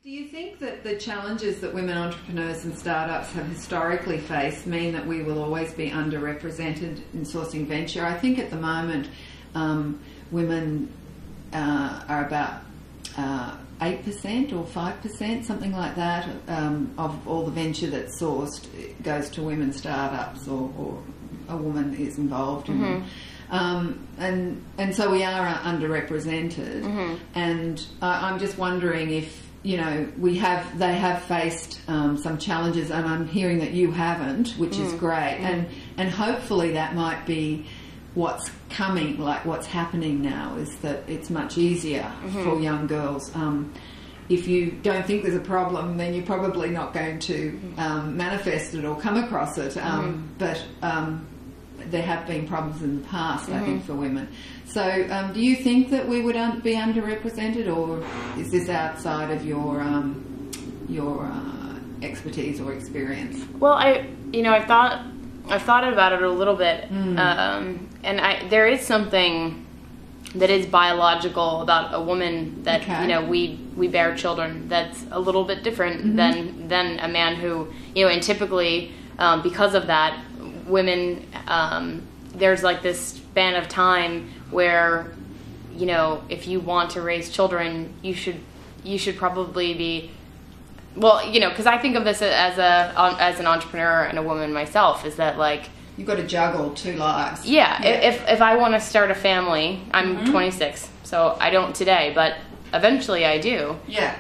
Do you think that the challenges that women entrepreneurs and startups have historically faced mean that we will always be underrepresented in sourcing venture? I think at the moment women are about 8% or 5%, something like that, of all the venture that's sourced goes to women startups, or a woman is involved in them. And so we are underrepresented, and I'm just wondering if, you know, they have faced some challenges, and I'm hearing that you haven't, which is great, and hopefully that might be what's coming, like what's happening now, is that it's much easier for young girls. If you don't think there's a problem, then you're probably not going to manifest it or come across it, but there have been problems in the past, I think, for women. So do you think that we would be underrepresented, or is this outside of your expertise or experience? Well, I've thought about it a little bit, and there is something that is biological about a woman that, you know, we bear children that's a little bit different than a man who, you know, and typically because of that, women, there's like this span of time where, you know, if you want to raise children, you should probably be, well, you know, because I think of this as an entrepreneur and a woman myself, is that, like, you've got to juggle two lives. Yeah. If I want to start a family, I'm 26, so I don't today, but eventually I do. Yeah.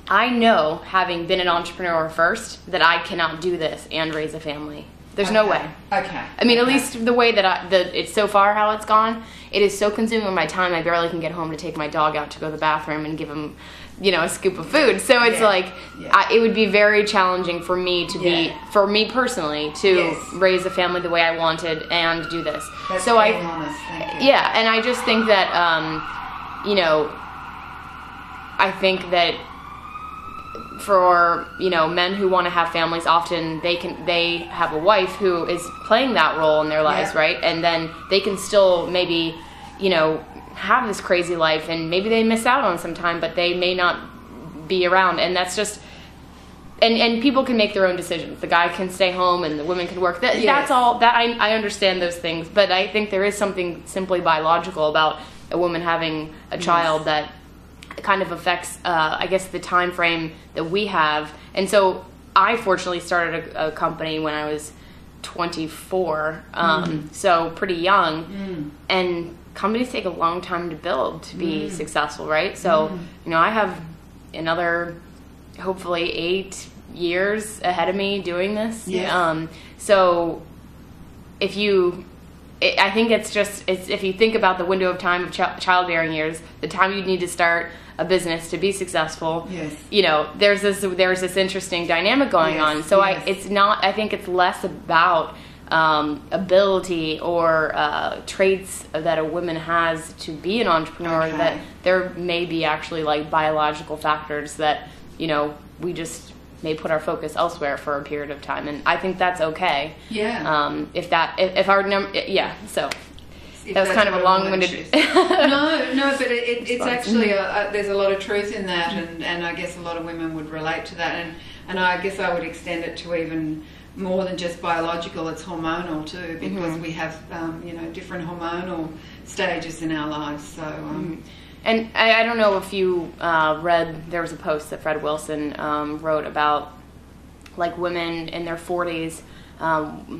I know, having been an entrepreneur first, that I cannot do this and raise a family. There's no way. Okay. I mean, at least the way that it's so far how it's gone, it is so consuming of my time. I barely can get home to take my dog out to go to the bathroom and give him, you know, a scoop of food. So it's like, it would be very challenging for me to be, for me personally, to raise a family the way I wanted and do this. That's so being honest. Thank you. Yeah, and I just think that, you know, I think that for, you know, men who want to have families, often they have a wife who is playing that role in their lives, right? And then they can still maybe, you know, have this crazy life, and maybe they miss out on some time, but they may not be around, and that's just, and people can make their own decisions. The guy can stay home and the women can work. That's all, that I understand those things, but I think there is something simply biological about a woman having a child that kind of affects, I guess, the time frame that we have. And so I fortunately started a company when I was 24, so pretty young, and companies take a long time to build to be successful, right? So, you know, I have another, hopefully, 8 years ahead of me doing this. So I think it's just, if you think about the window of time of childbearing years, the time you need to start a business to be successful, you know, there's this interesting dynamic going on. So I think it's less about ability or traits that a woman has to be an entrepreneur, that there may be actually, like, biological factors that, you know, we just may put our focus elsewhere for a period of time, and I think that's okay. If our number, so that was kind of a long-winded. no, but it's actually there's a lot of truth in that, and I guess a lot of women would relate to that, and I guess I would extend it to even more than just biological. It's hormonal too, because we have you know, different hormonal stages in our lives. So. And I don't know if you read, there was a post that Fred Wilson wrote about, like, women in their 40s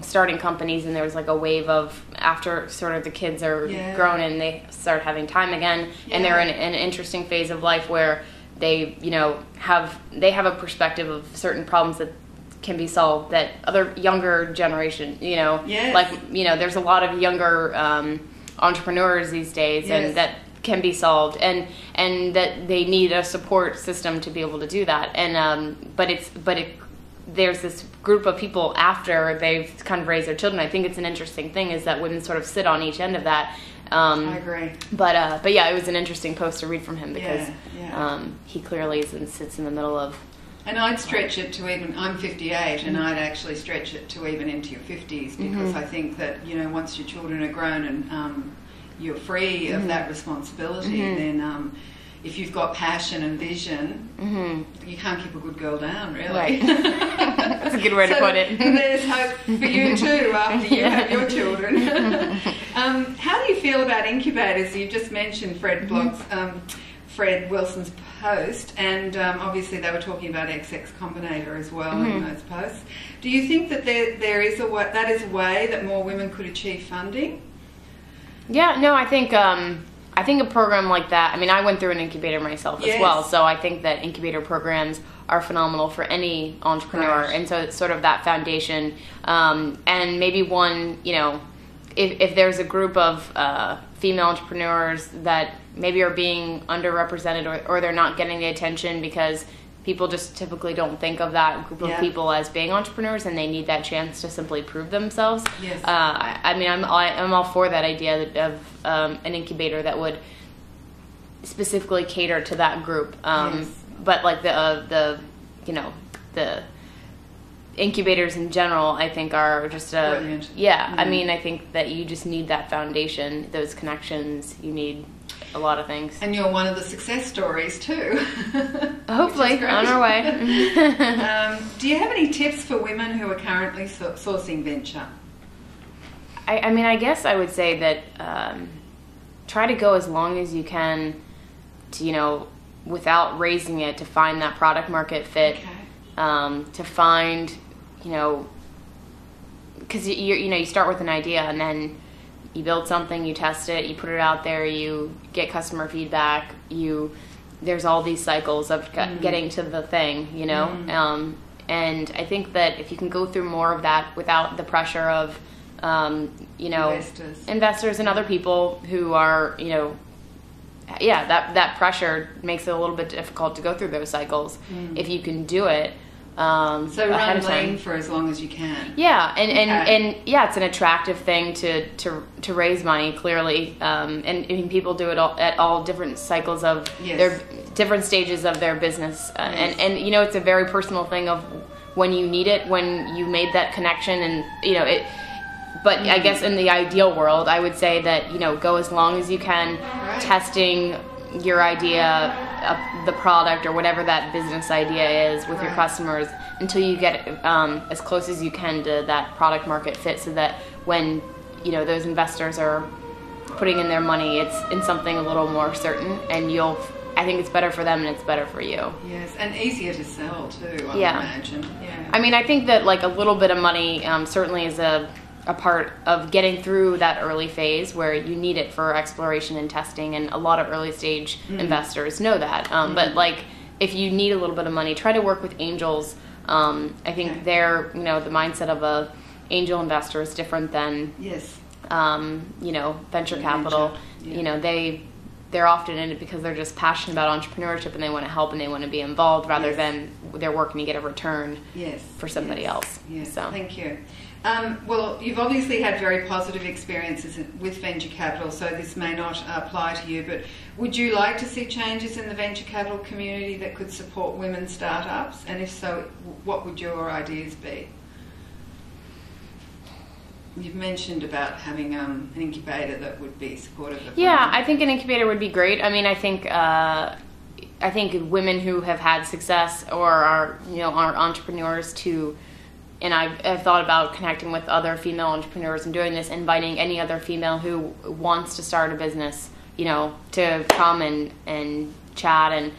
starting companies, and there was like a wave of, after sort of the kids are grown and they start having time again, and they're in an interesting phase of life where they, you know, have a perspective of certain problems that can be solved that other younger generation, you know, like, you know, there's a lot of younger entrepreneurs these days, and that can be solved, and that they need a support system to be able to do that. And there's this group of people after they've kind of raised their children. I think it's an interesting thing is that women sort of sit on each end of that. I agree. But yeah, it was an interesting post to read from him, because he clearly sits in the middle of. And I'd stretch it to even, I'm 58, and I'd actually stretch it to even into your 50s, because I think that, you know, once your children are grown and you're free of that responsibility, then if you've got passion and vision, you can't keep a good girl down, really. Right. That's a good way to put it. There's hope for you too after you have your children. How do you feel about incubators? You just mentioned Fred Wilson's post, and obviously they were talking about XX Combinator as well in those posts. Do you think that there is a way, that is a way that more women could achieve funding? Yeah, no, I think a program like that, I mean, I went through an incubator myself as well, so I think that incubator programs are phenomenal for any entrepreneur, and so it's sort of that foundation, and maybe one, you know, if there's a group of female entrepreneurs that maybe are being underrepresented or they're not getting the attention because people just typically don't think of that group of people as being entrepreneurs, and they need that chance to simply prove themselves. Yes. I mean, I'm all for that idea of an incubator that would specifically cater to that group. But like the incubators in general, I think are just brilliant. I mean, I think that you just need that foundation, those connections. You need a lot of things. And you're one of the success stories too. Hopefully, on our way. Do you have any tips for women who are currently sourcing venture? I mean, I guess I would say that try to go as long as you can to, you know, without raising it, to find that product market fit, to find, you know, because you start with an idea and then you build something, you test it, you put it out there, you get customer feedback, there's all these cycles of getting to the thing, you know, and I think that if you can go through more of that without the pressure of, you know, investors and other people who are, you know, that pressure makes it a little bit difficult to go through those cycles. If you can do it, so run lean for as long as you can. Yeah, and it's an attractive thing to raise money, clearly, and people do it at all different cycles of their different stages of their business, and you know, it's a very personal thing of when you need it, when you made that connection, and you know it. But I guess in the ideal world, I would say that, you know, go as long as you can testing your idea, the product or whatever that business idea is with your customers until you get as close as you can to that product market fit, so that when, you know, those investors are putting in their money, it's in something a little more certain, and I think it's better for them and it's better for you. Yes, and easier to sell too, I imagine. Yeah. I mean, I think that like a little bit of money certainly is a part of getting through that early phase where you need it for exploration and testing, and a lot of early stage investors know that. But like, if you need a little bit of money, try to work with angels. I think they're, you know, the mindset of a angel investor is different than you know, venture capital. You know, they're often in it because they're just passionate about entrepreneurship and they want to help and they want to be involved, rather than they're working to get a return for somebody else. Yes. So thank you. Well, you've obviously had very positive experiences with venture capital, so this may not apply to you, but would you like to see changes in the venture capital community that could support women startups? And if so, what would your ideas be? You've mentioned about having an incubator that would be supportive of women. I think an incubator would be great. I mean, I think women who have had success or are, you know, are entrepreneurs to, and I've thought about connecting with other female entrepreneurs and doing this, inviting any other female who wants to start a business, you know, to come and chat and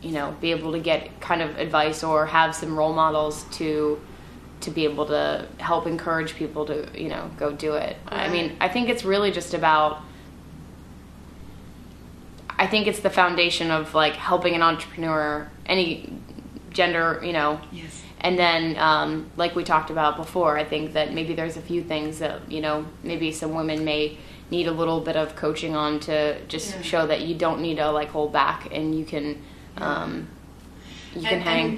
you know, be able to get kind of advice or have some role models to be able to help encourage people to, you know, go do it. I mean, I think it's really just about, I think it's the foundation of like helping an entrepreneur, any gender, you know. And then, like we talked about before, I think that maybe there's a few things that, you know, maybe some women may need a little bit of coaching on to just show that you don't need to like hold back, and you can hang.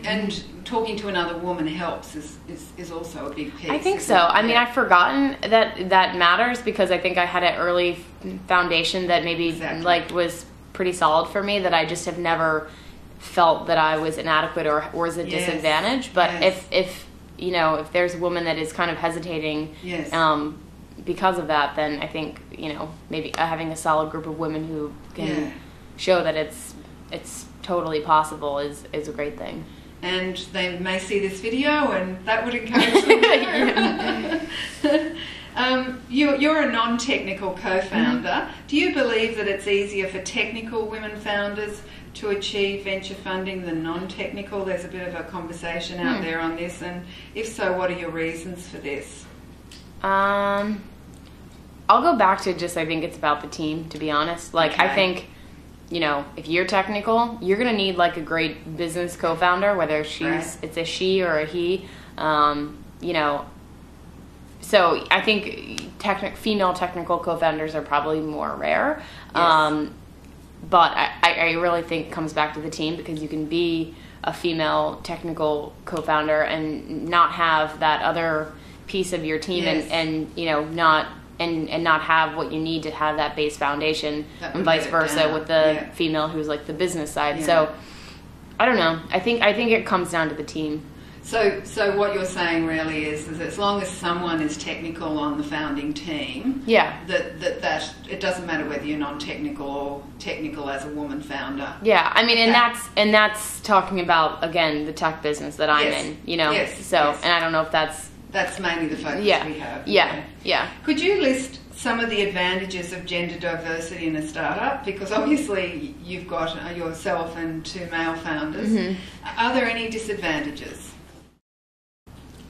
And talking to another woman helps is also a big piece. I think so. I mean, I've forgotten that matters, because I think I had an early foundation that maybe like was pretty solid for me, that I just have never felt that I was inadequate or was a disadvantage. But if you know, if there's a woman that is kind of hesitating because of that, then I think, you know, maybe having a solid group of women who can show that it's totally possible is a great thing. And they may see this video, and that would encourage them. You're a non-technical co-founder. Mm-hmm. Do you believe that it's easier for technical women founders to achieve venture funding than non-technical? There's a bit of a conversation out there on this, and if so, what are your reasons for this? I'll go back to just, I think it's about the team, to be honest. Like, Okay. I think, you know, if you're technical, you're going to need like a great business co-founder, whether it's a she or a he, you know. So I think female technical co-founders are probably more rare. Yes. But I really think it comes back to the team, because you can be a female technical co-founder and not have that other piece of your team, Yes. and you know, not have what you need to have that base foundation, and vice versa with the female who's like the business side. Yeah. So I don't know. I think it comes down to the team. So what you're saying really is as long as someone is technical on the founding team, that it doesn't matter whether you're non-technical or technical as a woman founder. Yeah, I mean, and that's talking about, again, the tech business that I'm in, you know. And I don't know if that's mainly the focus we have. Yeah. Could you list some of the advantages of gender diversity in a startup? Because obviously you've got yourself and 2 male founders. Mm-hmm. Are there any disadvantages?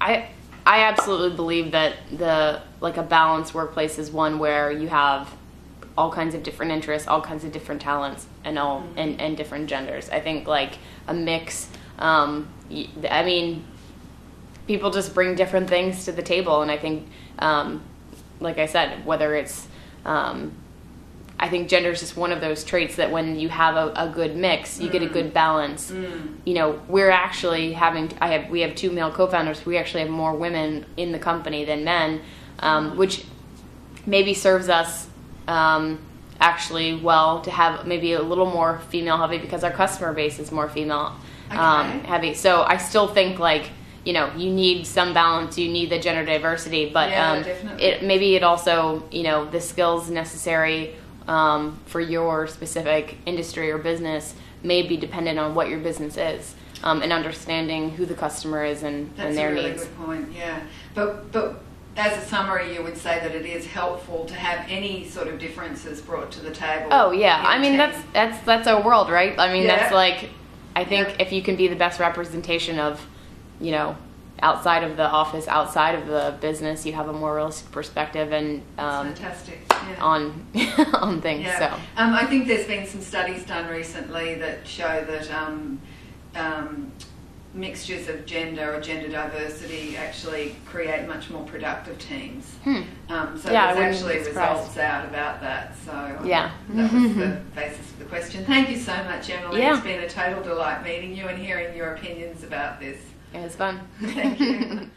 I absolutely believe that a balanced workplace is one where you have all kinds of different interests, all kinds of different talents, and and different genders. I think like a mix. I mean, people just bring different things to the table, and I think, like I said, whether it's, I think gender is just one of those traits that when you have a good mix, you get a good balance. You know, we're actually we have 2 male co-founders. We actually have more women in the company than men, which maybe serves us actually well to have maybe a little more female heavy, because our customer base is more female heavy. So I still think, like, you know, you need some balance, you need the gender diversity, but it also, you know, the skills necessary for your specific industry or business may be dependent on what your business is, and understanding who the customer is and their needs. That's a really good point, yeah. But as a summary, you would say that it is helpful to have any sort of differences brought to the table. Oh yeah, I mean that's our world, right? I mean that's like, I think if you can be the best representation of, you know, outside of the office, outside of the business, you have a more realistic perspective and fantastic. On things. Yeah. So I think there's been some studies done recently that show that mixtures of gender or gender diversity actually create much more productive teams. So there's actually results out about that. So that was the basis of the question. Thank you so much, Emily. It's been a total delight meeting you and hearing your opinions about this. It was fun. Thank you.